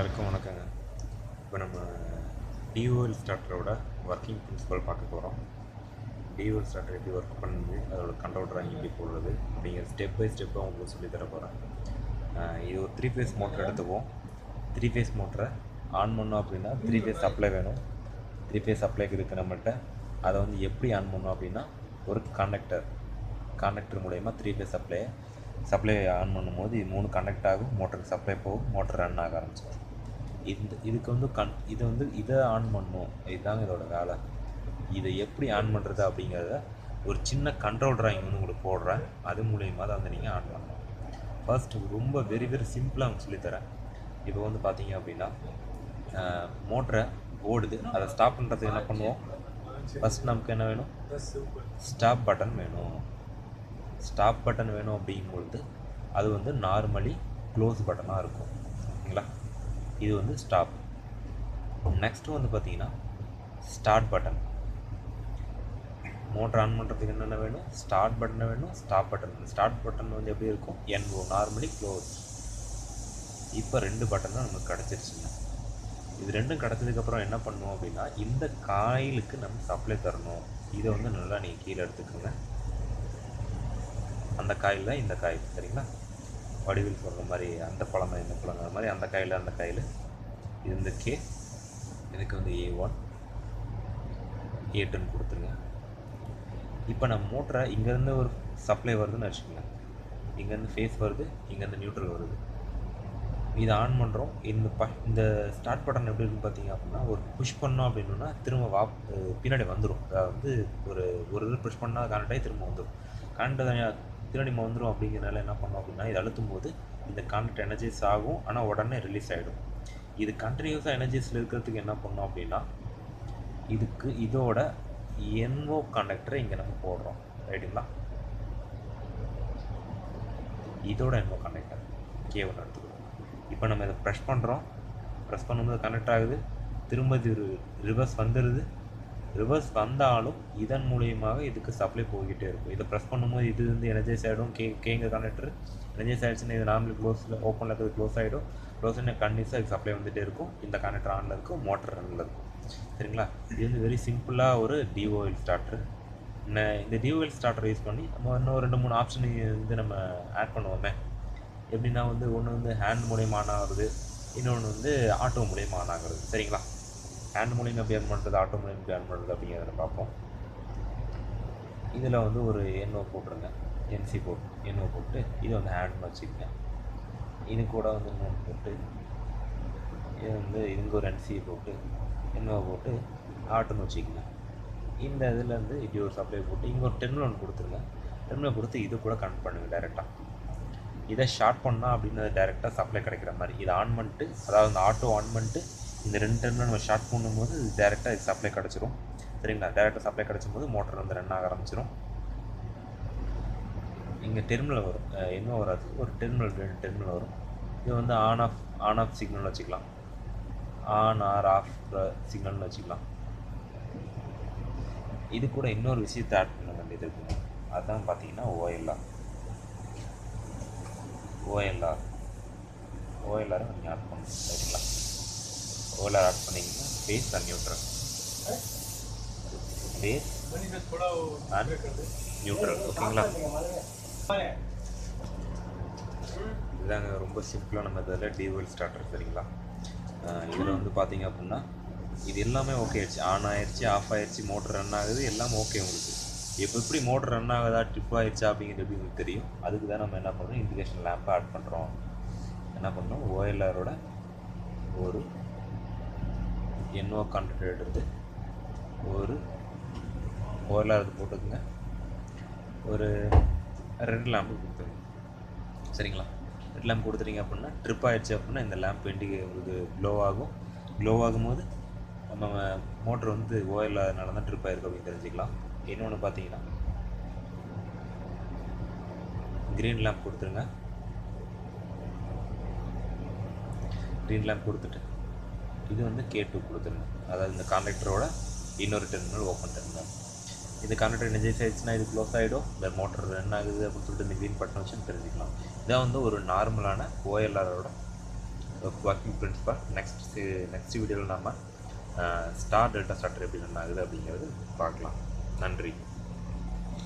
எல்லாருக்கும் வணக்கங்க. இப்போ நம்ம டிஓஎல் ஸ்டார்டரோட ஒர்க்கிங் பிரின்சிபல் பார்க்க போகிறோம். டிஓஎல் ஸ்டார்டர் எப்படி ஒர்க் பண்ணுது, அதோட கண்ட்ரோல் ட்ராயிங் எப்படி போடுறது அப்படிங்கிற ஸ்டெப் பை ஸ்டெப்பாக உங்களுக்கு சொல்லித்தர போகிறேன். இது ஒரு 3 ஃபேஸ் மோட்டர் எடுத்துக்குவோம். 3 ஃபேஸ் மோட்டரை ஆன் பண்ணோம் அப்படின்னா 3 ஃபேஸ் சப்ளை வேணும். 3 ஃபேஸ் சப்ளைக்கு இருக்குது நம்மள்கிட்ட. அதை வந்து எப்படி ஆன் பண்ணோம் அப்படின்னா ஒரு கண்டக்டர் மூலயமா 3 ஃபேஸ் சப்ளை ஆன் பண்ணும்போது இது 3 கனெக்ட் ஆகும், மோட்டருக்கு சப்ளை போகும், மோட்டர் ரன் ஆக ஆரம்பிச்சிடும். இதுக்கு வந்து இதை ஆன் பண்ணணும், இதுதாங்க இதோட வேலை. இதை எப்படி ஆன் பண்ணுறது அப்படிங்கிறத ஒரு சின்ன கண்ட்ரோல் ட்ராயிங் வந்து உங்களுக்கு போடுறேன். அது மூலயமா தான் வந்து நீங்கள் ஆன் பண்ணணும். ஃபர்ஸ்ட் ரொம்ப வெரி சிம்பிளாக உங்களுக்கு சொல்லித்தரேன். இப்போ வந்து பார்த்தீங்க அப்படின்னா மோட்டரை ஓடுது, அதை ஸ்டாப் பண்ணுறதுக்கு என்ன பண்ணுவோம்? ஃபஸ்ட் நமக்கு என்ன வேணும்? ஸ்டாப் பட்டன் வேணும். ஸ்டாப் பட்டன் வேணும் அப்படிங்கும்பொழுது அது வந்து நார்மலி க்ளோஸ் பட்டனாக இருக்கும், ஓகேங்களா? இது வந்து ஸ்டாப். நெக்ஸ்ட்டு வந்து பார்த்தீங்கன்னா ஸ்டார்ட் பட்டன். மோட்டர் ஆன் பண்ணுறதுக்கு என்னென்ன வேணும்? ஸ்டார்ட் பட்டன் வேணும், ஸ்டாப் பட்டன் வேணும். ஸ்டார்ட் பட்டன் வந்து எப்படி இருக்கும்? NO, normally close. இப்போ 2 பட்டன் தான் நமக்கு கிடச்சிருச்சுங்க. இது ரெண்டும் கிடச்சதுக்கப்புறம் என்ன பண்ணுவோம் அப்படின்னா இந்த காயிலுக்கு நம்ம சப்ளை தரணும். இதை வந்து நல்லா நீங்கள் கீழே எடுத்துக்கோங்க. அந்த காயில் தான் இந்த காயில், சரிங்களா? வடிவில் சொல்கிற மாதிரி அந்த பழம் இந்த பழங்கிற மாதிரி அந்த காயில் இது இந்த கே, இதுக்கு வந்து A1 A2 கொடுத்துருங்க. இப்போ நம்ம மோட்டரை இங்கேருந்து ஒரு சப்ளை வருதுன்னு வச்சுக்கோங்க. இங்கேருந்து ஃபேஸ் வருது, இங்கேருந்து நியூட்ரல் வருது. இதை ஆன் பண்ணுறோம். இந்த ஸ்டார்ட் பட்டன் எப்படி இருக்குன்னு பார்த்தீங்க அப்படின்னா ஒரு புஷ் பண்ணோம் அப்படின்னா திரும்ப பின்னாடி வந்துடும். அதாவது வந்து ஒரு இது புஷ் பண்ணால் கனெக்ட் ஆகி திரும்ப வந்துடும். கனெக்ட் பின்னாடி வந்துடும். அப்படிங்கிறனால என்ன பண்ணோம் அப்படின்னா இது அழுத்தும் போது இந்த கனெக்ட் எனர்ஜிஸ் ஆகும், ஆனால் உடனே ரிலீஸ் ஆகிடும். இது கண்டினியூஸாக எனர்ஜிஸில் இருக்கிறதுக்கு என்ன பண்ணோம் அப்படின்னா இதோட NO கண்டக்டரை இங்கே நம்ம போடுறோம், ரைட்டுங்களா? இதோட NO கண்டக்டர் K1 எடுத்துக்கிறோம். இப்போ நம்ம இதை ப்ரெஸ் பண்ணும்போது கனெக்ட் ஆகுது, திரும்ப இது ரிவர்ஸ் வந்துடுது. ரிவர்ஸ் வந்தாலும் இதன் மூலியமாக இதுக்கு சப்ளை போய்கிட்டே இருக்கும். இதை ப்ரெஸ் பண்ணும்போது இது வந்து எனர்ஜைஸ் ஆகிடும். கேங்க கனெக்டர் எனர்ஜைஸ் ஆகிடுச்சுன்னா இது நார்மலி ஓப்பனில் இருக்கிறது க்ளோஸ் ஆகிடும். க்ளோஸ் ஆகினா கண்டினியூஸாக இதுக்கு சப்ளை வந்துகிட்டே இருக்கும். இந்த கனெக்டர் ஆனில் இருக்கும், மோட்டர் ரன்னில் இருக்கும், சரிங்களா? இது வந்து வெரி சிம்பிளாக ஒரு டிஓஎல் ஸ்டார்டர். இந்த டிஓஎல் ஸ்டார்டர் யூஸ் பண்ணி நம்ம இன்னும் 2-3 ஆப்ஷன் வந்து நம்ம ஆட் பண்ணுவோமே. எப்படின்னா வந்து ஒன்று வந்து ஹேண்ட் மூலியமாக ஆன் ஆகுறது, இன்னொன்று வந்து ஆட்டோ மூலியமாக ஆன் ஆகுறது, சரிங்களா? ஹேண்ட் மூலியமாக எப்படி ஆன் பண்ணுறது, ஆட்டோ மூலியமாக எப்படி ஆன் பண்ணுறது அப்படிங்கிறத பார்ப்போம். இதில் வந்து ஒரு NO போட்டுருங்க, NC NO போட்டு இது வந்து ஹேண்ட்னு வச்சுக்கோங்க. இது கூட வந்து இன்னொன்று போட்டு இது வந்து இங்கே ஒரு NC போட்டு NO போட்டு ஆட்டோன்னு வச்சுக்கோங்க. இந்த இதில் வந்து இப்படி ஒரு சப்ளை போட்டு இங்கே ஒரு டெர்மினல் ஒன்று கொடுத்துருங்க. டெர்மினல் கொடுத்து இது கூட கனெக்ட் பண்ணுங்கள் டைரெக்டாக. இதை ஷார்ட் பண்ணால் அப்படின்னு டைரெக்டாக சப்ளை கிடைக்கிற மாதிரி இதை ஆன் பண்ணிட்டு, அதாவது இந்த ஆட்டோ ஆன் பண்ணிட்டு இந்த 2 டெர்மினல் நம்ம ஷார்ட் பண்ணும்போது இது டேரெக்டாக இது சப்ளை கிடச்சிரும், சரிங்களா? டேரெக்டாக சப்ளை கிடச்சும் போது மோட்டர் வந்து ரன் ஆக ஆரம்பிச்சிடும். இங்கே டெர்மினல் வரும், என்ன வராது, ஒரு 2 டெர்மினல் வரும். இது வந்து ஆன் ஆஃப் சிக்னல் வச்சுக்கலாம், ஆன் ஆர் ஆஃப் சிக்னல்னு வச்சுக்கலாம். இது கூட இன்னொரு விஷயத்தை ஆட் பண்ண வேண்டியது இருக்குங்க. அதுதான் பார்த்தீங்கன்னா ஓஎல்ஆர் நீங்கள் ஆட் பண்ணணும், சரிங்களா? ஓஎல்ஆர் ஆட் பண்ணிங்கன்னா ஃபேஸ் அண்ட் நியூட்ரல், ஓகேங்களா? இதுதாங்க ரொம்ப சிம்பிளான மெத்தடில் டிஓஎல் ஸ்டார்டர், சரிங்களா? இதில் வந்து பார்த்தீங்க அப்படின்னா இது எல்லாமே ஓகே ஆயிடுச்சு, ஆன் ஆயிடுச்சு, ஆஃப் ஆயிடுச்சு, மோட்டர் ரன் ஆகுது, எல்லாமே ஓகே. உங்களுக்கு எப்படி மோட்டர் ரன் ஆகுதா, ட்ரிப் ஆயிடுச்சா அப்படிங்கிறது எப்படி உங்களுக்கு தெரியும்? அதுக்கு தான் நம்ம என்ன பண்ணுறோம், இண்டிகேஷன் லேம்பை ஆட் பண்ணுறோம். என்ன பண்ணுறோம், ஓஎல்ஆரோட ஒரு NO கண்டக்டர் எடுத்து ஒரு ஓஎல்ஆர் இது போட்டுக்குங்க, ஒரு 2 லேம்பு கொடுத்துருங்க, சரிங்களா? 2 லேம்ப் கொடுத்துட்டீங்க அப்படின்னா ட்ரிப் ஆகிடுச்சு அப்படின்னா இந்த லேம்ப் உங்களுக்கு க்ளோ ஆகும்போது நம்ம மோட்டர் வந்து ஓஎல்ஆர்னால தான் ட்ரிப் ஆகிருக்கு அப்படின்னு தெரிஞ்சுக்கலாம். இன்னொன்று பார்த்தீங்கன்னா க்ரீன் லேம்ப் கொடுத்துருங்க. க்ரீன் லேம்ப் கொடுத்துட்டு இது வந்து K2 கொடுத்துருங்க, அதாவது இந்த கண்டக்டரோட இன்னொரு டெர்மினல் ஓப்பன் டெர்மினல். இந்த கண்டக்டர் எனர்ஜைஸ் ஆகிடுச்சுன்னா இது க்ளோஸ் ஆகிடும், இந்த மோட்டர் ரன் ஆகுது அப்படின்னு சொல்லிட்டு இந்த க்ரீன் பட்டன் வச்சுன்னு தெரிஞ்சுக்கலாம். இதான் வந்து ஒரு நார்மலான ஓஎல்ஆரோட ஒர்க்கிங் பிரின்சிபல். நெக்ஸ்ட் வீடியோவில் நம்ம ஸ்டார் டெல்டா ஸ்டார்டர் எப்படி ரன் ஆகுது அப்படிங்கிறது பார்க்கலாம். நன்றி.